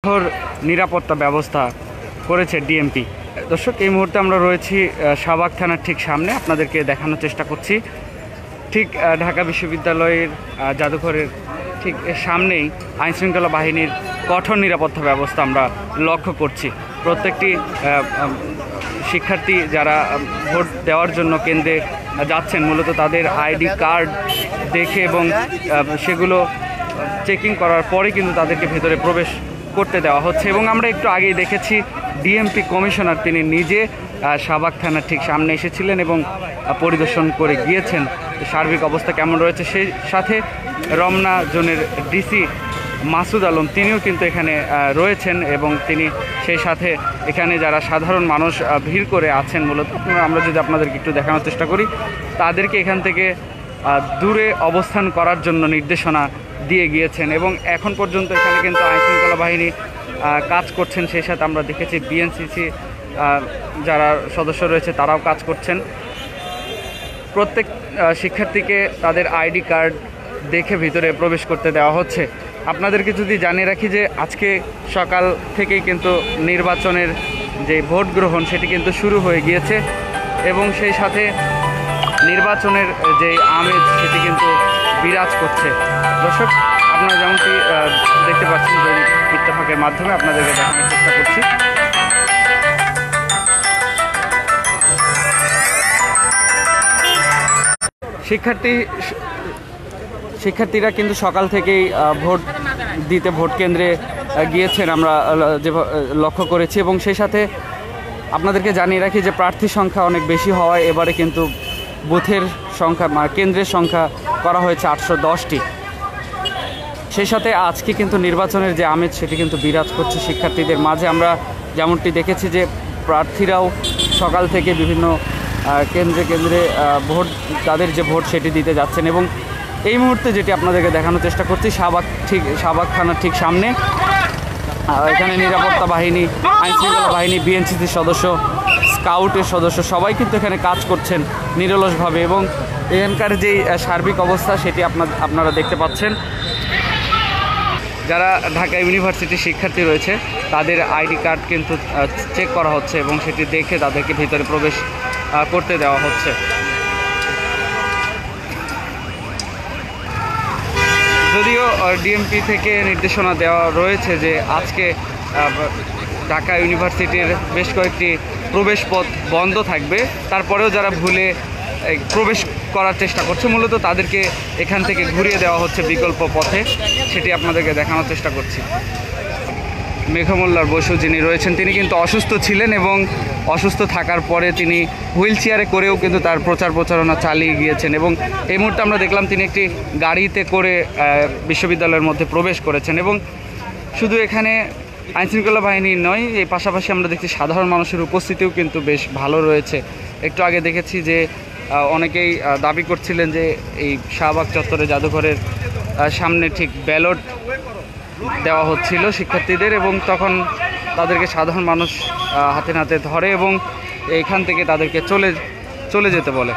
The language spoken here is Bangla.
কঠোর নিরাপত্তা ব্যবস্থা করেছে ডিএমপি। দর্শক, এই মুহূর্তে আমরা রয়েছি শাহবাগ থানার ঠিক সামনে, আপনাদেরকে দেখানোর চেষ্টা করছি। ঠিক ঢাকা বিশ্ববিদ্যালয়ের জাদুঘরের ঠিক সামনেই আইনশৃঙ্খলা বাহিনীর কঠোর নিরাপত্তা ব্যবস্থা আমরা লক্ষ্য করছি। প্রত্যেকটি শিক্ষার্থী যারা ভোট দেওয়ার জন্য কেন্দ্রে যাচ্ছেন, মূলত তাদের আইডি কার্ড দেখে এবং সেগুলো চেকিং করার পরে কিন্তু তাদেরকে ভেতরে প্রবেশ করতে দেওয়া হচ্ছে। এবং আমরা একটু আগেই দেখেছি ডিএমপি কমিশনার তিনি নিজে শাহবাগ থানার ঠিক সামনে এসেছিলেন এবং পরিদর্শন করে গিয়েছেন সার্বিক অবস্থা কেমন রয়েছে। সেই সাথে রমনা জোনের ডিসি মাসুদ আলম তিনিও কিন্তু এখানে রয়েছেন এবং তিনি সেই সাথে এখানে যারা সাধারণ মানুষ ভিড় করে আছেন, মূলত আমরা যদি আপনাদেরকে একটু দেখানোর চেষ্টা করি, তাদেরকে এখান থেকে দূরে অবস্থান করার জন্য নির্দেশনা দিয়ে গিয়েছেন। এবং এখন পর্যন্ত এখানে কিন্তু আইনশৃঙ্খলা বাহিনী কাজ করছেন। সেই সাথে আমরা দেখেছি বিএনসিসি যারা সদস্য রয়েছে তারাও কাজ করছেন। প্রত্যেক শিক্ষার্থীকে তাদের আইডি কার্ড দেখে ভিতরে প্রবেশ করতে দেওয়া হচ্ছে। আপনাদেরকে যদি জানিয়ে রাখি যে আজকে সকাল থেকেই কিন্তু নির্বাচনের যে ভোট গ্রহণ সেটি কিন্তু শুরু হয়ে গিয়েছে এবং সেই সাথে নির্বাচনের যে আমেজ সেটি কিন্তু বিরাজ করছে। দর্শক, আপনারা যেমনটি দেখতে পাচ্ছেন দৈনিক ইত্তেফাকের মাধ্যমে আপনাদেরকে দেখানোর চেষ্টা করছি। শিক্ষার্থীরা কিন্তু সকাল থেকেই ভোট দিতে ভোট কেন্দ্রে গিয়েছেন, আমরা যে লক্ষ্য করেছি। এবং সেই সাথে আপনাদেরকে জানিয়ে রাখি যে প্রার্থীর সংখ্যা অনেক বেশি হওয়ায় এবারে কিন্তু বুথের সংখ্যা কেন্দ্রের সংখ্যা করা হয়েছে 810টি। সেই সাথে আজকে কিন্তু নির্বাচনের যে আমেজ সেটি কিন্তু বিরাজ করছে শিক্ষার্থীদের মাঝে। আমরা যেমনটি দেখেছি যে প্রার্থীরাও সকাল থেকে বিভিন্ন কেন্দ্রে ভোট, তাদের যে ভোট সেটি দিতে যাচ্ছেন। এবং এই মুহূর্তে যেটি আপনাদেরকে দেখানোর চেষ্টা করছি, শাহবাগ থানার ঠিক সামনে এখানে নিরাপত্তা বাহিনী, আইনশৃঙ্খলা বাহিনী, বিএনসিসির সদস্য, স্কাউটের সদস্য সবাই কিন্তু এখানে কাজ করছেন নিরলসভাবে। এবং এখানকার যেই সার্বিক অবস্থা সেটি আপনারা দেখতে পাচ্ছেন। যারা ঢাকা ইউনিভার্সিটির শিক্ষার্থী রয়েছে তাদের আইডি কার্ড কিন্তু চেক করা হচ্ছে এবং সেটি দেখে তাদেরকে ভিতরে প্রবেশ করতে দেওয়া হচ্ছে। যদিও ডিএমপি থেকে নির্দেশনা দেওয়া রয়েছে যে আজকে ঢাকা ইউনিভার্সিটির বেশ কয়েকটি প্রবেশ পথ বন্ধ থাকবে, তারপরেও যারা ভুলে প্রবেশ করার চেষ্টা করছে মূলত তাদেরকে এখান থেকে ঘুরিয়ে দেওয়া হচ্ছে বিকল্প পথে, সেটি আপনাদেরকে দেখানোর চেষ্টা করছি। মেঘমোল্লার বসু যিনি রয়েছেন তিনি কিন্তু অসুস্থ ছিলেন এবং অসুস্থ থাকার পরে তিনি হুইল চেয়ারে করেও কিন্তু তার প্রচারণা চালিয়ে গিয়েছেন। এবং এই মুহূর্তে আমরা দেখলাম তিনি একটি গাড়িতে করে বিশ্ববিদ্যালয়ের মধ্যে প্রবেশ করেছেন। এবং শুধু এখানে আইনশৃঙ্খলা বাহিনী নয়, এই পাশাপাশি আমরা দেখছি সাধারণ মানুষের উপস্থিতিও কিন্তু বেশ ভালো রয়েছে। একটু আগে দেখেছি যে অনেকেই দাবি করছিলেন যে এই শাহবাগ চত্বরে জাদুঘরের সামনে ঠিক ব্যালট দেওয়া হচ্ছিল শিক্ষার্থীদের এবং তখন তাদেরকে সাধারণ মানুষ হাতে নাতে ধরে এবং এখান থেকে তাদেরকে চলে যেতে বলে।